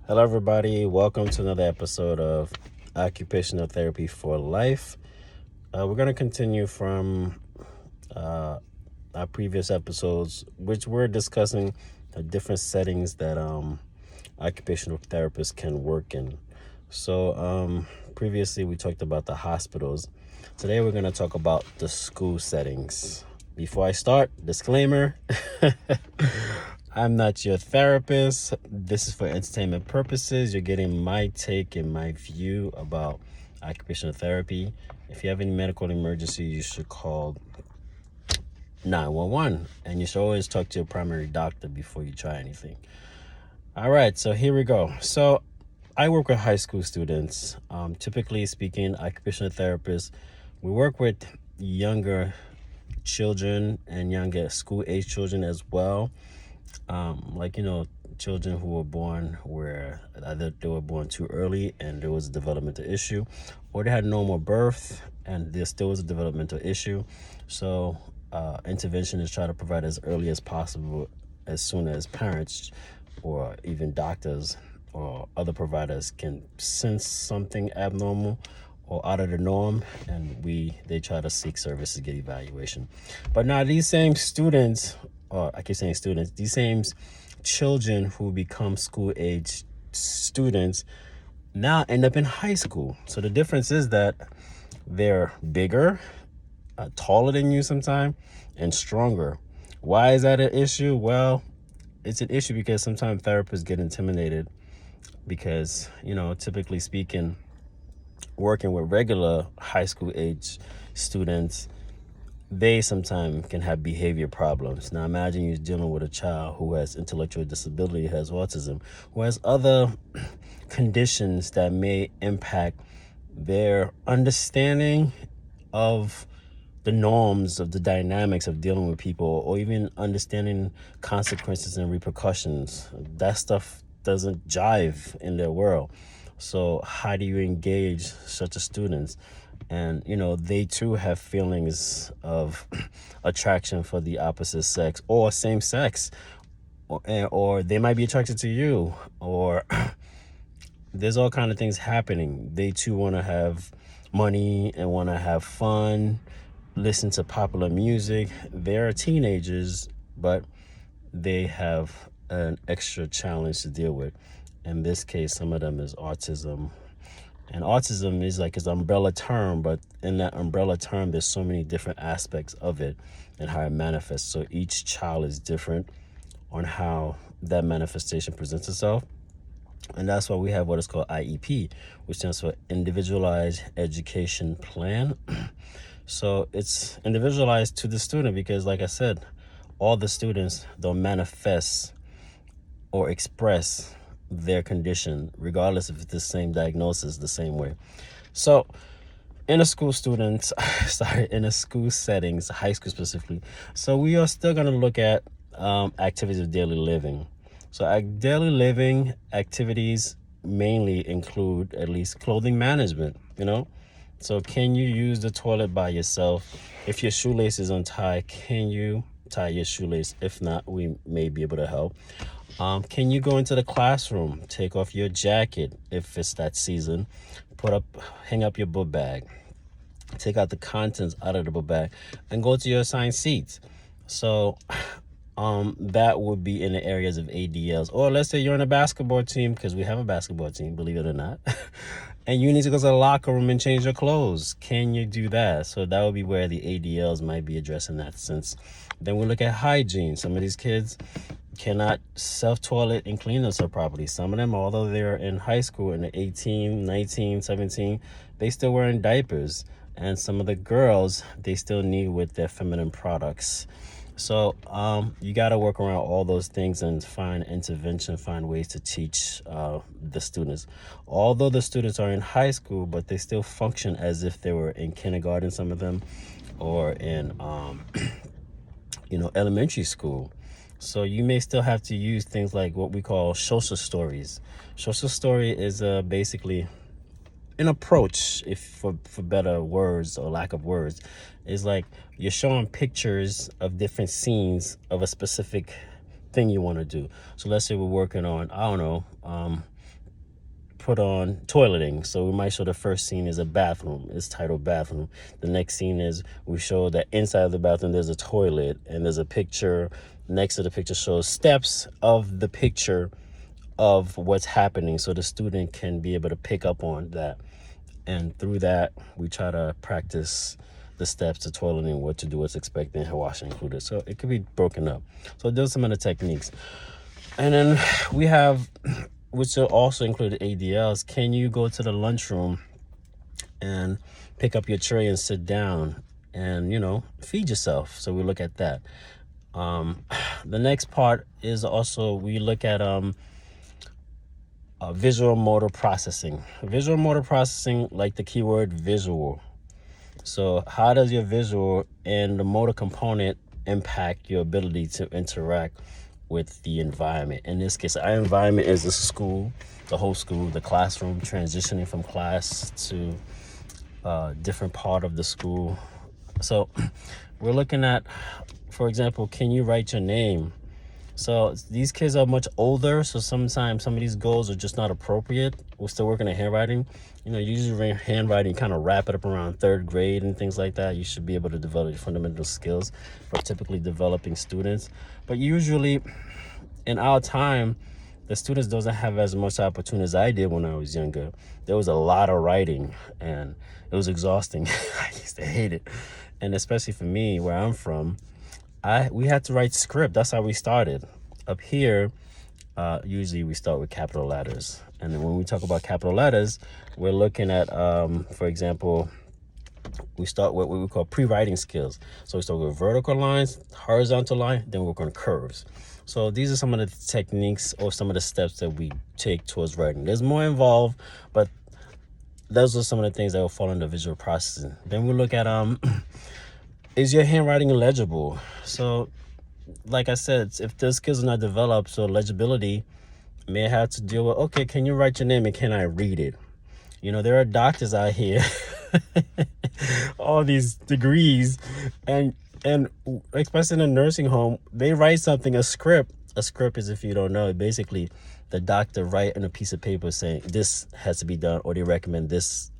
Hello, everybody. Welcome to another episode of Occupational Therapy for Life. We're going to continue from our previous episodes, which we're discussing the different settings that occupational therapists can work in. So, previously we talked about the hospitals. Today we're going to talk about the school settings. Before I start, disclaimer. I'm not your therapist. This is for entertainment purposes. You're getting my take and my view about occupational therapy. If you have any medical emergency, you should call 911, and you should always talk to your primary doctor before you try anything. All right, so here we go. So I work with high school students. Typically speaking, occupational therapists, we work with younger children and younger school age children as well. Children who were born where either they were born too early and there was a developmental issue, or they had normal birth and there still was a developmental issue. So intervention is try to provide as early as possible, as soon as parents or even doctors or other providers can sense something abnormal or out of the norm, and they try to seek services, get evaluation. But now these same students, or I keep saying students, these same children who become school age students now end up in high school. So the difference is that they're bigger, taller than you sometimes, and stronger. Why is that an issue? Well, it's an issue because sometimes therapists get intimidated because, typically speaking, working with regular high school age students, they sometimes can have behavior problems. Now imagine you're dealing with a child who has intellectual disability, has autism, who has other conditions that may impact their understanding of the norms of the dynamics of dealing with people, or even understanding consequences and repercussions. That stuff doesn't jive in their world. So how do you engage such a students? And they too have feelings of attraction for the opposite sex or same sex, or they might be attracted to you, or there's all kind of things happening. They too want to have money and want to have fun, listen to popular music. They're teenagers, but they have an extra challenge to deal with. In this case, some of them is autism. And autism is like his umbrella term, but in that umbrella term, there's so many different aspects of it and how it manifests. So each child is different on how that manifestation presents itself. And that's why we have what is called IEP, which stands for Individualized Education Plan. So it's individualized to the student because, like I said, all the students don't manifest or express their condition, regardless if it's the same diagnosis, the same way. So in a school in a school settings, high school specifically, so we are still going to look at activities of daily living. So daily living activities mainly include at least clothing management, So can you use the toilet by yourself? If your shoelace is untied, can you tie your shoelace? If not, we may be able to help. Can you go into the classroom, take off your jacket if it's that season, hang up your book bag, take out the contents out of the book bag, and go to your assigned seats? So that would be in the areas of ADLs. Or let's say you're on a basketball team, because we have a basketball team, believe it or not, and you need to go to the locker room and change your clothes. Can you do that? So that would be where the ADLs might be addressing that sense. Then we look at hygiene. Some of these kids cannot self-toilet and clean themselves properly. Some of them, although they're in high school and they're 18, 19, 17, they still wearing diapers. And some of the girls, they still need with their feminine products. So you got to work around all those things and find intervention, find ways to teach the students. Although the students are in high school, but they still function as if they were in kindergarten, some of them, or in elementary school. So you may still have to use things like what we call social stories. Social story is basically an approach, if for better words or lack of words, is like you're showing pictures of different scenes of a specific thing you want to do. So let's say we're working on, I don't know, put on toileting. So we might show the first scene is a bathroom. It's titled bathroom. The next scene is we show that inside of the bathroom there's a toilet and there's a picture. Next to the picture shows steps of the picture of what's happening, so the student can be able to pick up on that. And through that, we try to practice the steps to toileting, what to do, what's expected, and washing included. So it could be broken up. So those are some of the techniques. And then we have, which will also include ADLs, can you go to the lunchroom and pick up your tray and sit down and, feed yourself? So we look at that. The next part is also we look at visual motor processing. Visual motor processing, like the keyword visual. So how does your visual and the motor component impact your ability to interact with the environment? In this case, our environment is the school, the whole school, the classroom, transitioning from class to different part of the school. So we're looking at, for example, can you write your name? So these kids are much older, so sometimes some of these goals are just not appropriate. We're still working at handwriting. Usually handwriting kind of wrap it up around 3rd grade and things like that. You should be able to develop your fundamental skills for typically developing students. But usually in our time, the students doesn't have as much opportunity as I did when I was younger. There was a lot of writing and it was exhausting. I used to hate it. And especially for me, where I'm from, we had to write script. That's how we started. Up here, usually we start with capital letters. And then when we talk about capital letters, we're looking at, for example, we start with what we call pre-writing skills. So we start with vertical lines, horizontal line, then we work on curves. So these are some of the techniques or some of the steps that we take towards writing. There's more involved, but those are some of the things that will fall under visual processing. Then we look at is your handwriting legible? So, like I said, if those skills are not developed, so legibility may have to deal with, okay, can you write your name and can I read it? There are doctors out here, all these degrees, and especially in a nursing home, they write something, a script. A script is, if you don't know, basically the doctor write on a piece of paper saying this has to be done, or they recommend this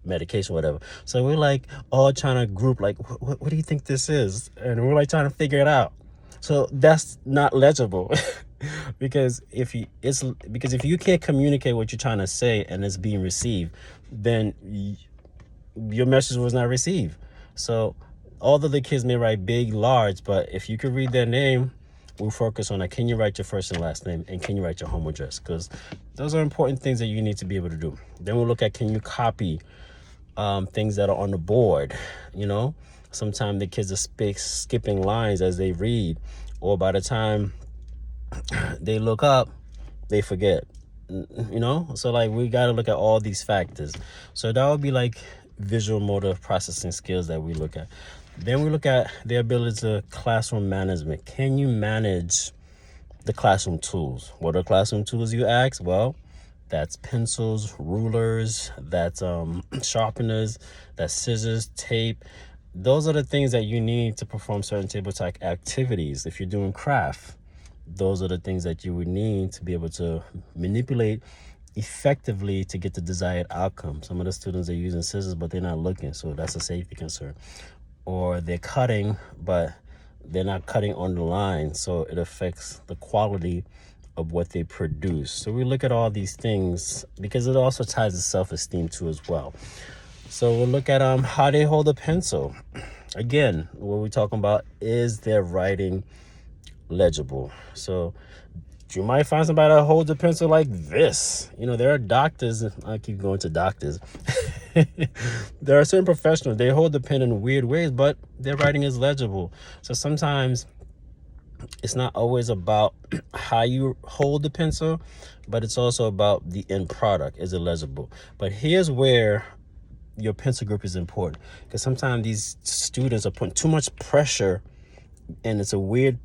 medication, whatever. So we're like all trying to group, like, what do you think this is? And we're like trying to figure it out. So that's not legible. because if you can't communicate what you're trying to say and it's being received, then your message was not received. So although the kids may write big, large, but if you could read their name, we'll focus on that. Can you write your first and last name? And can you write your home address? Because those are important things that you need to be able to do. Then we'll look at, can you copy things that are on the board? Sometimes the kids are skipping lines as they read, or by the time they look up, they forget. So like we got to look at all these factors. So that would be like visual motor processing skills that we look at. Then we look at the ability to classroom management. Can you manage the classroom tools? What are classroom tools, you ask? Well, that's pencils, rulers, that's sharpeners, that's scissors, tape. Those are the things that you need to perform certain tabletop activities. If you're doing craft, those are the things that you would need to be able to manipulate effectively to get the desired outcome. Some of the students are using scissors, but they're not looking, so that's a safety concern. Or they're cutting, but they're not cutting on the line, so it affects the quality of what they produce. So we look at all these things because it also ties to self-esteem too as well. So we'll look at how they hold a pencil. Again, what we're talking about is their writing legible. So you might find somebody that holds a pencil like this. There are doctors, I keep going to doctors. There are certain professionals, they hold the pen in weird ways, but their writing is legible. So sometimes it's not always about how you hold the pencil, but it's also about the end product. Is it legible? But here's where your pencil grip is important, because sometimes these students are putting too much pressure and it's a weird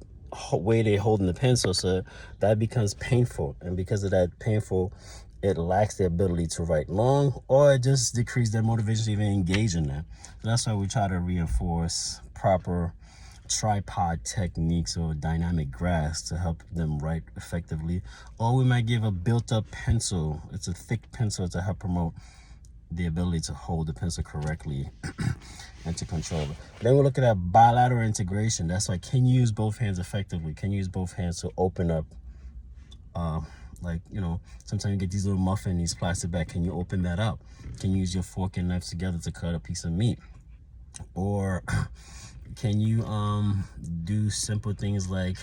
way they're holding the pencil, so that becomes painful, and because of that painful, it lacks the ability to write long, or it just decreases their motivation to even engage in that. So that's why we try to reinforce proper tripod techniques or dynamic graphs to help them write effectively. Or we might give a built-up pencil. It's a thick pencil to help promote the ability to hold the pencil correctly and to control it. Then we're looking at bilateral integration. That's like, can you use both hands effectively? Can you use both hands to open up, like, you know, sometimes you get these little muffin, these plastic bags. Can you open that up? Can you use your fork and knife together to cut a piece of meat? Or can you do simple things like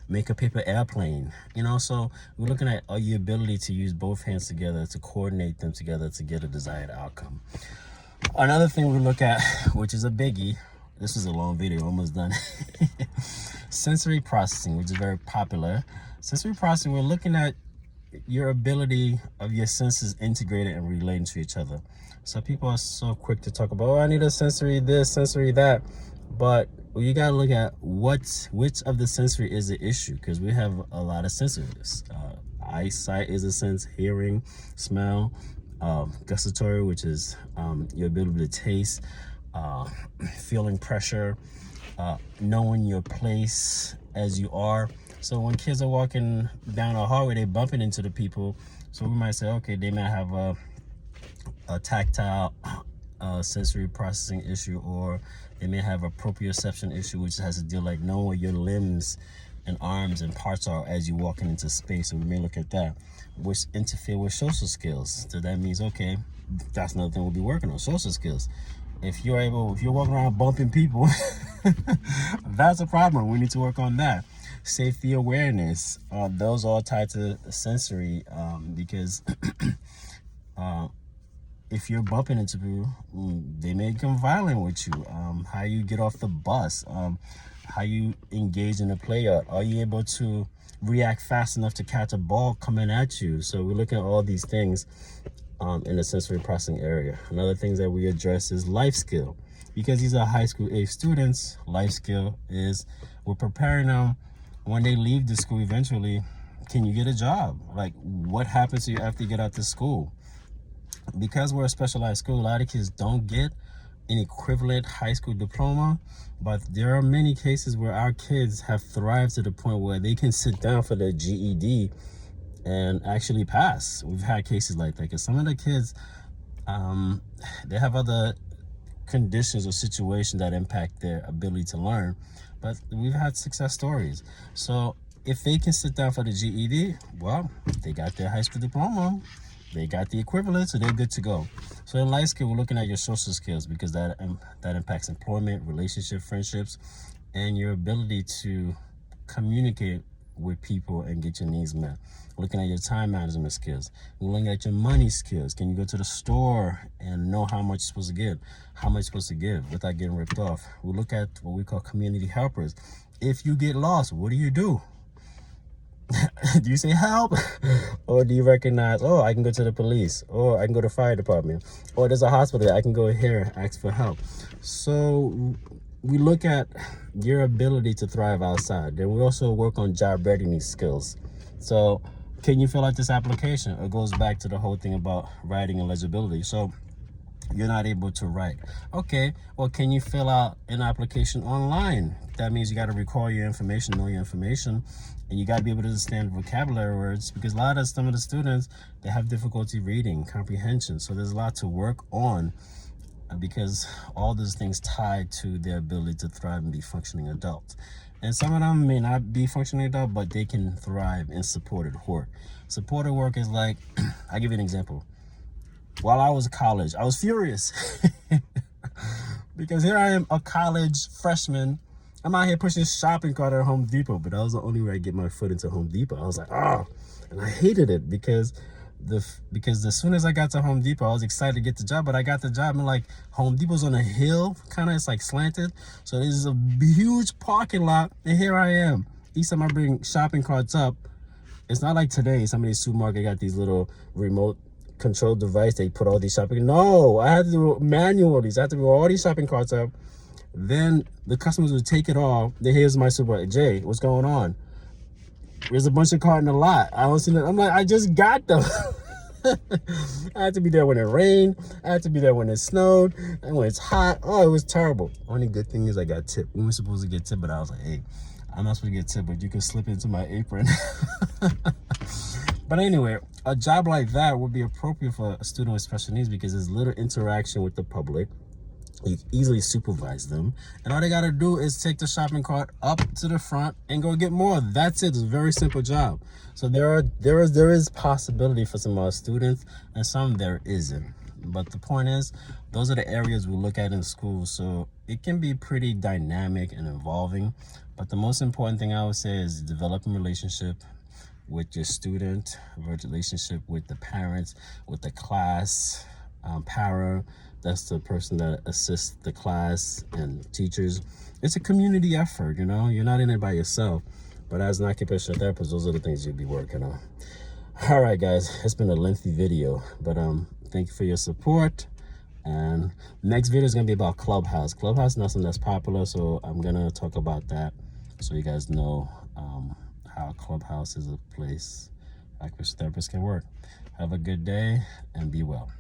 make a paper airplane? You know, so we're looking at your ability to use both hands together, to coordinate them together to get a desired outcome. Another thing we look at, which is a biggie, this is a long video, almost done. Sensory processing, which is very popular. Sensory processing, we're looking at your ability of your senses integrated and relating to each other. So people are so quick to talk about, oh, I need a sensory this, sensory that. But you got to look at which of the sensory is the issue, because we have a lot of sensories. Eyesight is a sense, hearing, smell, gustatory, which is your ability to taste, feeling pressure, knowing your place as you are. So when kids are walking down a hallway, they're bumping into the people. So we might say, okay, they might have a tactile sensory processing issue, or they may have a proprioception issue, which has to deal like knowing where your limbs and arms and parts are as you're walking into space. So we may look at that, which interfere with social skills. So that means, okay, that's another thing we'll be working on, social skills. If you're walking around bumping people, that's a problem. We need to work on that. Safety awareness, those are all tied to sensory, because if you're bumping into people, they may become violent with you. How you get off the bus, how you engage in a play yard. Are you able to react fast enough to catch a ball coming at you? So we're looking at all these things in the sensory processing area. Another thing that we address is life skill. Because these are high school age students, life skill is we're preparing them when they leave the school eventually. Can you get a job? Like, what happens to you after you get out of school? Because we're a specialized school, a lot of kids don't get an equivalent high school diploma, but there are many cases where our kids have thrived to the point where they can sit down for their GED and actually pass. We've had cases like that, because some of the kids, they have other conditions or situations that impact their ability to learn, but we've had success stories. So if they can sit down for the GED, well, they got their high school diploma, they got the equivalent, so they're good to go. So in life skill, we're looking at your social skills, because that impacts employment, relationship, friendships, and your ability to communicate with people and get your needs met. We're looking at your time management skills. We're looking at your money skills. Can you go to the store and know how much you're supposed to give, how much you're supposed to give without getting ripped off? We look at what we call community helpers. If you get lost, what do you do? Do you say help? Or do you recognize, oh, I can go to the police, or I can go to the fire department, or there's a hospital, I can go here and ask for help? So we look at your ability to thrive outside. Then we also work on job readiness skills. So can you fill out this application? It goes back to the whole thing about writing and legibility. So you're not able to write. Okay, well, can you fill out an application online? That means you got to recall your information, know your information, and you got to be able to understand vocabulary words, because a lot of some of the students, they have difficulty reading, comprehension. So there's a lot to work on, because all those things tied to their ability to thrive and be functioning adults. And some of them may not be functioning adult, but they can thrive in supported work. Supported work is like, I'll give you an example. While I was in college, I was furious because here I am, a college freshman. I'm out here pushing shopping cart at Home Depot, but that was the only way I get my foot into Home Depot. I was like, oh, and I hated it because as soon as I got to Home Depot, I was excited to get the job, but I got the job and like Home Depot's on a hill, kind of, it's like slanted. So there's a huge parking lot, and here I am. Each time I bring shopping carts up, it's not like today, some of these supermarkets got these little remote control device, they put all these shopping. No, I had to do manually. So I had to do all these shopping carts up. Then the customers would take it all. Then here's my supervisor, Jay, what's going on? There's a bunch of cart in the lot. I don't see them. I'm like, I just got them. I had to be there when it rained. I had to be there when it snowed and when it's hot. Oh, it was terrible. Only good thing is I got tipped. We were supposed to get tipped, but I was like, hey, I'm not supposed to get tipped, but you can slip into my apron. But anyway, a job like that would be appropriate for a student with special needs because there's little interaction with the public. You easily supervise them, and all they got to do is take the shopping cart up to the front and go get more. That's it. It's a very simple job. So there is possibility for some students, and some there isn't. But the point is, those are the areas we look at in school. So it can be pretty dynamic and evolving. But the most important thing I would say is developing relationship with your student, relationship with the parents, with the class, para, that's the person that assists the class, and teachers. It's a community effort, you know. You're not in it by yourself. But as an occupational therapist, those are the things you'll be working on. All right, guys, it's been a lengthy video, but thank you for your support. And next video is gonna be about Clubhouse. Clubhouse is not something that's popular, so I'm gonna talk about that so you guys know how Clubhouse is a place occupational therapists can work. Have a good day and be well.